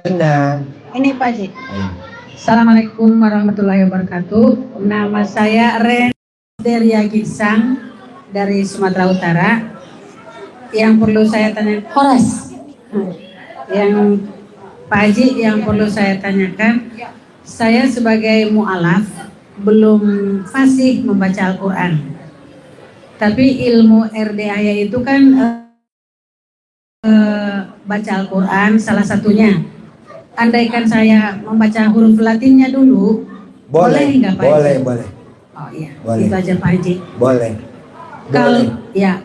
Benar. Ini Pak Haji. Assalamualaikum warahmatullahi wabarakatuh. Nama saya Renderia Ginsang dari Sumatera Utara. Yang perlu saya tanya, Horas. Yang Pak Haji, yang perlu saya tanyakan, saya sebagai mu'alaf belum fasih membaca Al-Quran. Tapi ilmu RDAYA itu kan baca Al-Quran salah satunya. Andaikan saya membaca huruf Latinnya dulu, boleh nggak Pak Haji? Boleh. Oh iya, boleh. itu aja Pak Haji. Boleh.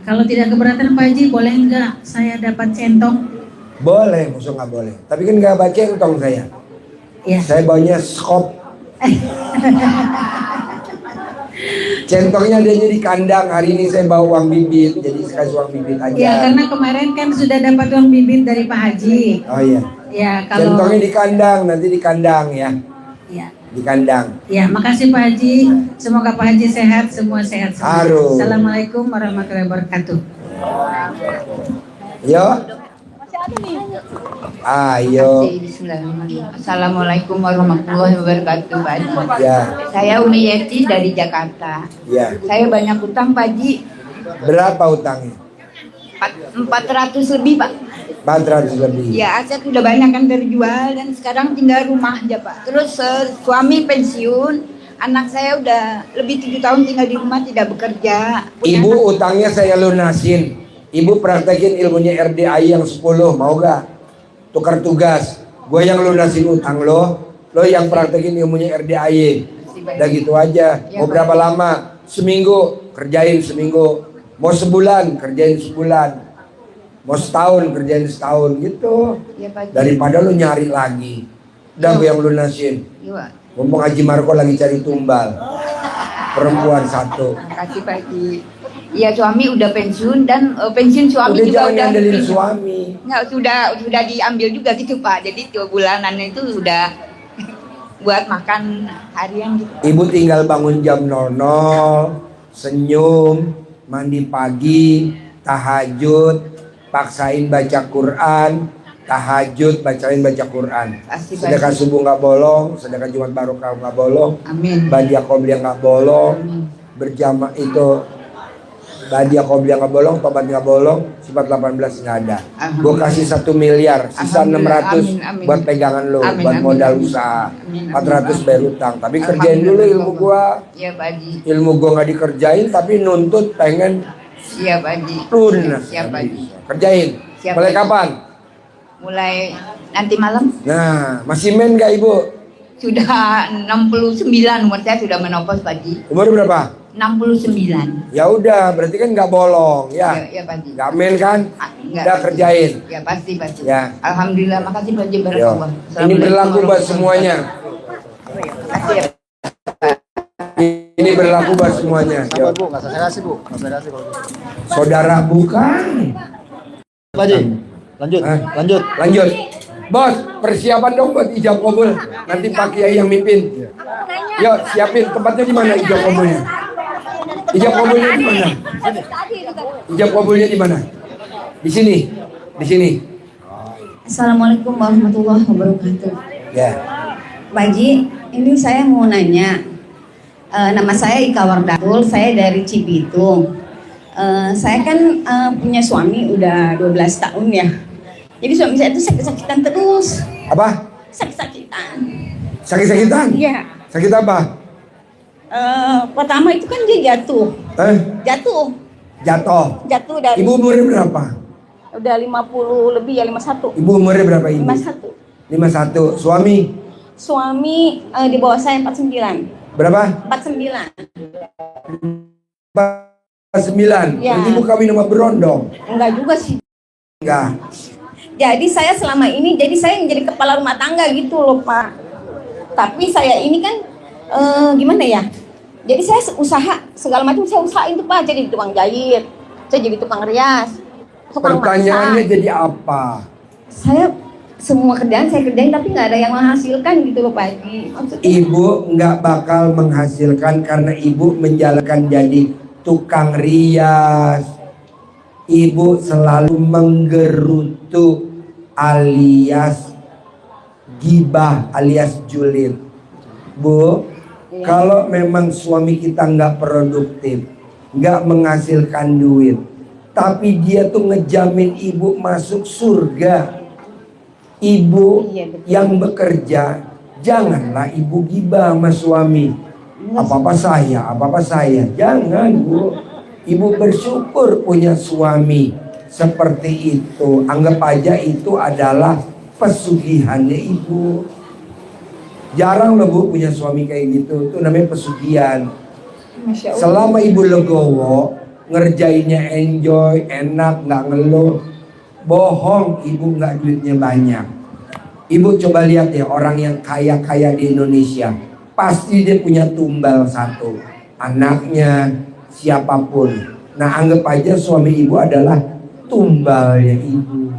Kalau tidak keberatan Pak Haji, boleh nggak saya dapat centong? Boleh, maksud nggak boleh. Tapi kan nggak baca centong saya. Ya. Saya baunya skop. Centongnya adanya di kandang. Hari ini saya bawa uang bibit, jadi saya kasih uang bibit aja. Ya, karena kemarin kan sudah dapat uang bibit dari Pak Haji. Oh iya. Ya, kalau centongnya di kandang, nanti di kandang ya. Ya. Di kandang. Ya, makasih Pak Haji. Semoga Pak Haji sehat, semua sehat semua. Harum. Assalamualaikum warahmatullahi wabarakatuh. Yo. Ayo. Assalamualaikum warahmatullahi wabarakatuh, Pak Haji. Ya. Saya Umi Yeti dari Jakarta. Ya. Saya banyak utang, Pak Haji. Berapa utangnya? 400 lebih, Pak. 400 lebih. Ya, aset udah banyak kan terjual dan sekarang tinggal rumah aja, Pak. Terus suami pensiun, anak saya udah lebih 7 tahun tinggal di rumah tidak bekerja. Ibu utangnya saya lunasin. Ibu praktekin ilmunya RDAI yang 10, mau gak? Tukar tugas. Gue yang lunasin utang lo yang praktekin ilmunya RDAI. Udah gitu aja. Mau berapa lama? Seminggu, kerjain seminggu. Mau sebulan, kerjain sebulan. Mau setahun, kerjain setahun gitu. Daripada lo nyari lagi. Udah gue yang lunasin. Mumpung Haji Marco lagi cari tumbal. Perempuan 1. Makasih, Pak Haji. Iya, suami udah pensiun dan pensiun suami udah juga jangan udah ngandelin suami. Nggak, sudah diambil juga gitu, Pak. Jadi 2 bulanannya itu udah buat makan harian gitu. Ibu tinggal bangun jam 00, senyum, mandi pagi, tahajud, paksain baca Quran, tahajud, bacain baca Quran. Sedekah subuh nggak bolong, sedekah Jumat Barokah nggak bolong, Amin. Badiah Qobliyah nggak bolong, berjamaah itu Badiah Qobliyah nggak bolong, tobat nggak bolong, sifat 18 nggak ada. Gue kasih 1 miliar, sisa 600 buat pegangan lo, buat modal usaha. 400 bayar utang. Tapi kerjain dulu ilmu gua. Iya, Pak Haji. Ilmu gua nggak dikerjain, tapi nuntut pengen. Iya, Pak Haji. Lunas. Siap, Pak Haji. Kerjain. Siap, Mulai Haji. kapan? Mulai nanti malam. Nah, masih main nggak ibu? Sudah 69, umur saya sudah menopos, Pak Haji. Umur berapa? 69. Ya udah, berarti kan nggak bolong ya. Iya, Pak Haji. Nggak main kan? Enggak. Udah kerjain. Ya, pasti. Ya. Alhamdulillah, makasih Pak Haji. Yo. Barakallah. Ini berlaku buat semuanya. Makasih ya. Ini berlaku buat semuanya. Yo. Bu, nggak saya kasih Bu, nggak saya kasih kalau gitu. Saudara bukan. Pak Haji, lanjut, Hah? lanjut. Bos, persiapan dong buat ijab kabul. Nanti Pak Kiai yang mimpin. Yuk, siapin tempatnya di mana ijab kabulnya? Ijab kabulnya di mana? Ijab kabulnya di mana? Di sini. Di sini. Assalamualaikum warahmatullahi wabarakatuh. Ya. Pak Haji, ini saya mau nanya. Nama saya Ika Wardatul, saya dari Cibitung. Saya kan punya suami udah 12 tahun ya. Jadi suami saya itu sakit-sakitan terus. Apa? Sakit-sakitan. Sakit-sakitan? Iya. Sakit apa? Pertama itu kan dia jatuh. Jatuh. Jatuh dari. Ibu umurnya berapa? Udah 50 lebih ya, 51. Ibu umurnya berapa ibu? 51. 51. Suami? Suami di bawah saya 49. Berapa? 49. 49. Ya. Berarti ibu kawin sama berondong? Enggak juga sih. Enggak. Jadi saya selama ini, jadi saya menjadi kepala rumah tangga gitu loh Pak. Tapi saya ini kan gimana ya? Jadi saya usaha segala macam saya usahain tuh Pak. Jadi tukang jahit, saya jadi tukang rias, tukang Pertanyaannya masak. jadi apa? Saya semua kerjaan saya kerjain tapi nggak ada yang menghasilkan gitu loh Pak Haji. Maksudnya, Ibu nggak bakal menghasilkan karena ibu menjalankan jadi tukang rias. Ibu selalu menggerutu alias gibah alias julid. Bu, kalau memang suami kita nggak produktif, nggak menghasilkan duit, tapi dia tuh ngejamin ibu masuk surga. Ibu yang bekerja, janganlah ibu gibah sama suami. Apa-apa saya. Jangan, Bu. Ibu bersyukur punya suami seperti itu. Anggap aja itu adalah pesugihannya ibu. Jarang loh Bu punya suami kayak gitu. Itu namanya pesugihan. Selama ibu legowo, ngerjainnya enjoy, enak, nggak ngeluh, bohong ibu nggak duitnya banyak. Ibu coba lihat ya orang yang kaya-kaya di Indonesia, pasti dia punya tumbal satu, anaknya, siapapun. Nah anggap aja suami ibu adalah tumbalnya ibu.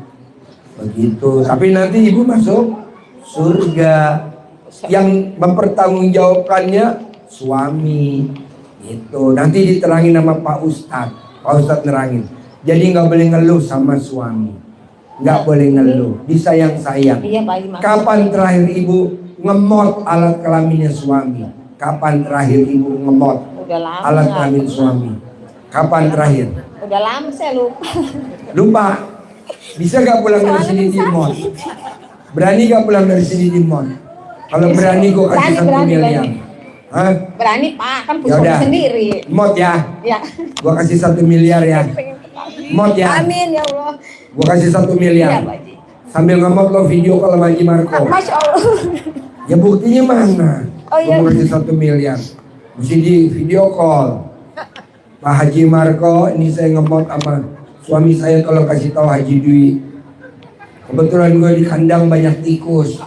Begitu. Tapi nanti ibu masuk surga. Yang mempertanggungjawabkannya suami. Gitu. Nanti diterangin sama Pak Ustadz. Pak Ustadz nerangin. Jadi nggak boleh ngeluh sama suami, nggak boleh ngeluh, disayang-sayang. Iya, Pak Haji, makasih. Kapan terakhir ibu ngemot alat kelaminnya suami? Kapan terakhir ibu ngemot Udah lama. alat kelamin suami? Kapan terakhir? Udah lama saya lupa. Lupa. Bisa gak pulang dari sini di mall? Berani gak pulang dari sini di mall? Kalau berani gue kasih 1 miliar. Berani. Hah? Berani Pak, kan punya Yaudah. sendiri. Mot ya? Ya. Gue kasih 1 miliar ya. Mot ya? Amin ya Allah. Gue kasih 1 Iya miliar. Pak Haji. Sambil ngemot lo video call sama Haji Marco. Masya Allah. Ya buktinya mana? Oh, iya. Gue kasih 1 miliar. Mesti di video call. Pak Haji Marco, ini saya ngemot sama suami saya, tolong kasih tahu Haji Dwi. Kebetulan gue di kandang banyak tikus.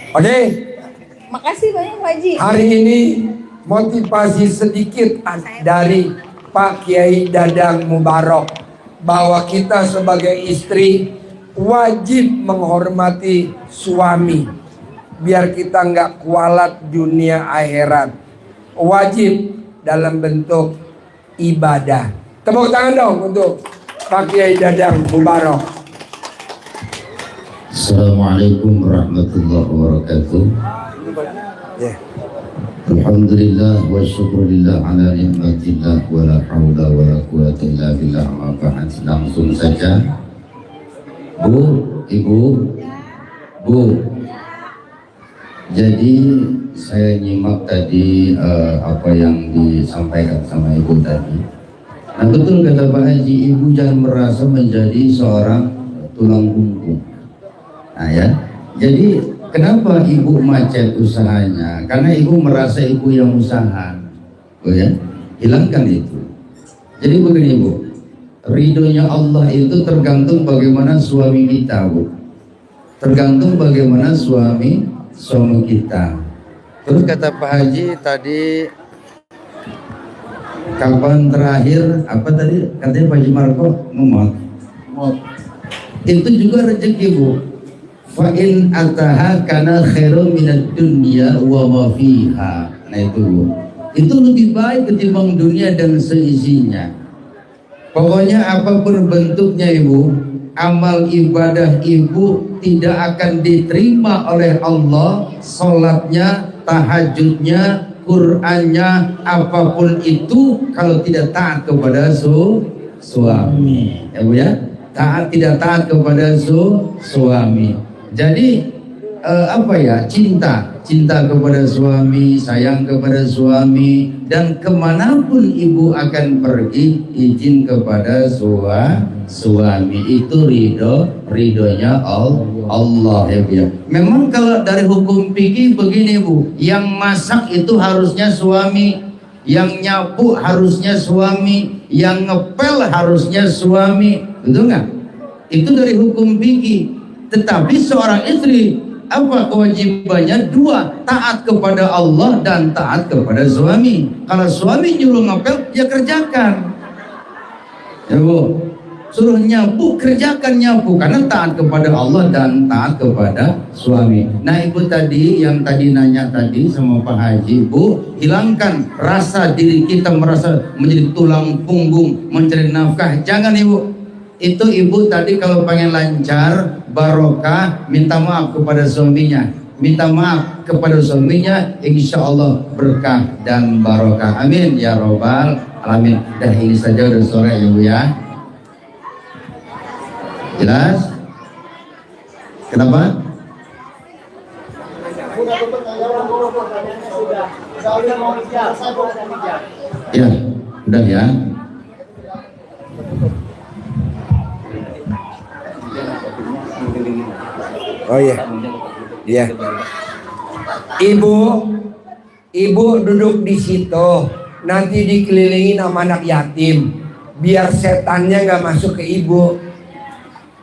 Oke, Makasih banyak Pak Haji. hari ini motivasi sedikit dari Pak Kiai Dadang Mubarok bahwa kita sebagai istri wajib menghormati suami biar kita nggak kualat dunia akhirat. Wajib dalam bentuk ibadah. Tepuk tangan dong untuk Pak Kiai Dadang Mubarok. Assalamualaikum warahmatullahi wabarakatuh. Alhamdulillah wa syukurillah ala ni'matillah wa la hawla wa la quwwata illa billah ma ba'd. Langsung saja. Bu, Ibu, Bu. Jadi saya nyimak tadi apa yang disampaikan sama Ibu tadi. Nah betul kata Pak Haji, Ibu jangan merasa menjadi seorang tulang punggung. Nah ya, jadi kenapa ibu macet usahanya? Karena ibu merasa ibu yang usaha, oh ya, hilangkan itu. Jadi begini Bu, ridhonya Allah itu tergantung bagaimana suami kita Bu, tergantung bagaimana suami kita. Terus kata Pak Haji tadi, kapan terakhir apa tadi katanya Pak Haji Marco ngemot? Itu juga rezeki Bu. Fa'in ataha kana khairum minad dunya wa ma fiha. Nah itu Bu. Itu lebih baik ketimbang dunia dan seisinya. Pokoknya apapun bentuknya Ibu, amal ibadah Ibu tidak akan diterima oleh Allah. Salatnya, tahajudnya, Qur'annya, apapun itu kalau tidak taat kepada suami. Ya Bu ya. Tidak taat kepada suami. Jadi apa ya, cinta kepada suami, sayang kepada suami, dan kemanapun ibu akan pergi izin kepada suami. Itu ridhonya Allah ya Bu ya. Memang kalau dari hukum fikih begini Bu, yang masak itu harusnya suami, yang nyapu harusnya suami, yang ngepel harusnya suami, betul nggak? Itu dari hukum fikih. Tetapi seorang istri apa kewajibannya? 2, taat kepada Allah dan taat kepada suami. Kalau suami nyuruh ngepel, ya kerjakan. Ya Bu, suruh nyapu, kerjakan nyapu, karena taat kepada Allah dan taat kepada suami. Nah Ibu tadi yang tadi nanya tadi sama Pak Haji, Bu, hilangkan rasa diri kita merasa menjadi tulang punggung mencari nafkah. Jangan Ibu. Itu Ibu tadi kalau pengen lancar barokah, minta maaf kepada suaminya, minta maaf kepada suaminya, insya Allah berkah dan barokah. Amin ya robbal alamin. Dan ini saja udah sore ya Bu ya. Jelas? Kenapa? Ya, udah ya. Oh iya. Iya. Ibu duduk di situ. Nanti dikelilingi sama anak yatim. Biar setannya nggak masuk ke ibu.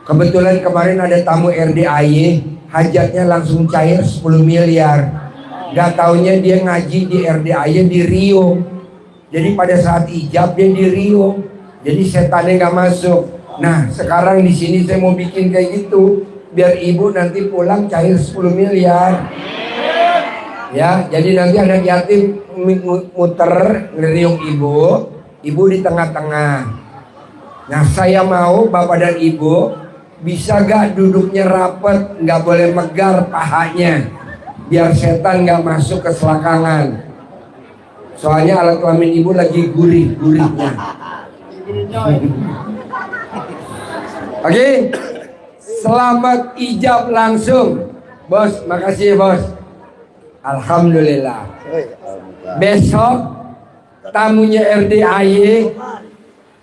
Kebetulan kemarin ada tamu RDAY, hajatnya langsung cair 10 miliar. Gak taunya dia ngaji di RDAY di Rio. Jadi pada saat ijab dia di Rio. Jadi setannya nggak masuk. Nah sekarang di sini saya mau bikin kayak gitu. Biar ibu nanti pulang cair 10 miliar. Ya, jadi nanti anak yatim muter ngeriung ibu di tengah-tengah. Nah saya mau bapak dan ibu bisa gak duduknya rapet, gak boleh megar pahanya, biar setan gak masuk ke selakangan. Soalnya alat kelamin ibu lagi gurih-gurihnya. Oke, selamat ijab langsung, bos. Makasih bos. Alhamdulillah. Besok tamunya RDAY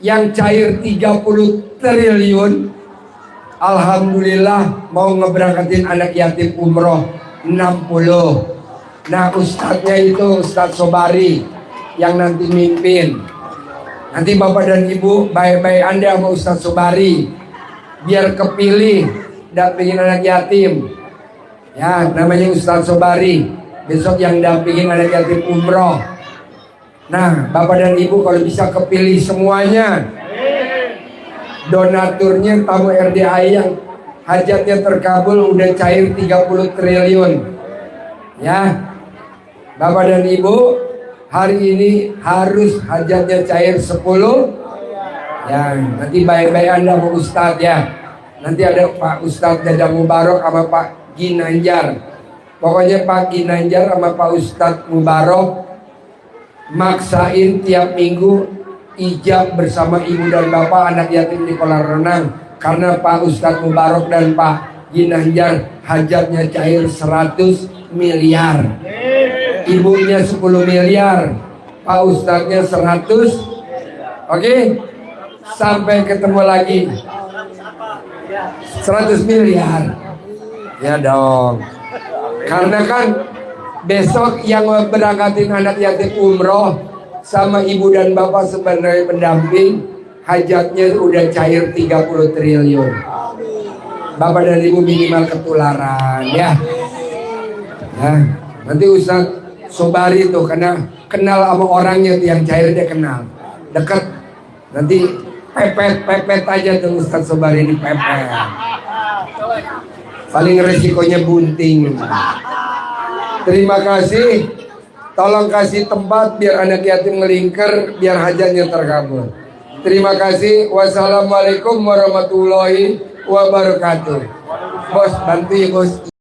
yang cair 30 triliun, alhamdulillah mau ngeberangkatin anak yatim umroh 60. Nah ustadznya itu Ustadz Sobari yang nanti mimpin. Nanti bapak dan ibu baik-baik Anda sama Ustadz Sobari biar kepilih dampingin anak yatim. Ya namanya Ustadz Sobari. Besok yang dampingin anak yatim umroh. Nah bapak dan ibu kalau bisa kepilih semuanya. Donaturnya tamu RDAY yang hajatnya terkabul udah cair 30 triliun. Ya bapak dan ibu hari ini harus hajatnya cair 10. Ya nanti baik-baik Anda sama Ustadz ya. Nanti ada Pak Ustadz Dada Mubarok sama Pak Ginanjar. Pokoknya Pak Ginanjar sama Pak Ustadz Mubarok maksain tiap minggu ijab bersama ibu dan bapak anak yatim di kolam renang. Karena Pak Ustadz Mubarok dan Pak Ginanjar hajatnya cair 100 miliar. Ibunya 10 miliar, Pak Ustadznya 100. Oke, sampai ketemu lagi 100 miliar. Ya dong. Karena kan besok yang berangkatin anak yatim umroh sama ibu dan bapak sebagai pendamping hajatnya udah cair 30 triliun. Bapak dan ibu minimal ketularan ya. Nah, nanti Ustadz Sobari tuh karena kenal sama orangnya tuh yang cair dia kenal. Deket. Nanti pepet aja tuh Ustadz Sobari di pepet. Paling resikonya bunting. Terima kasih. Tolong kasih tempat biar anak yatim ngelingker, biar hajatnya terkabul. Terima kasih. Wassalamualaikum warahmatullahi wabarakatuh. Bos, bantu ya bos.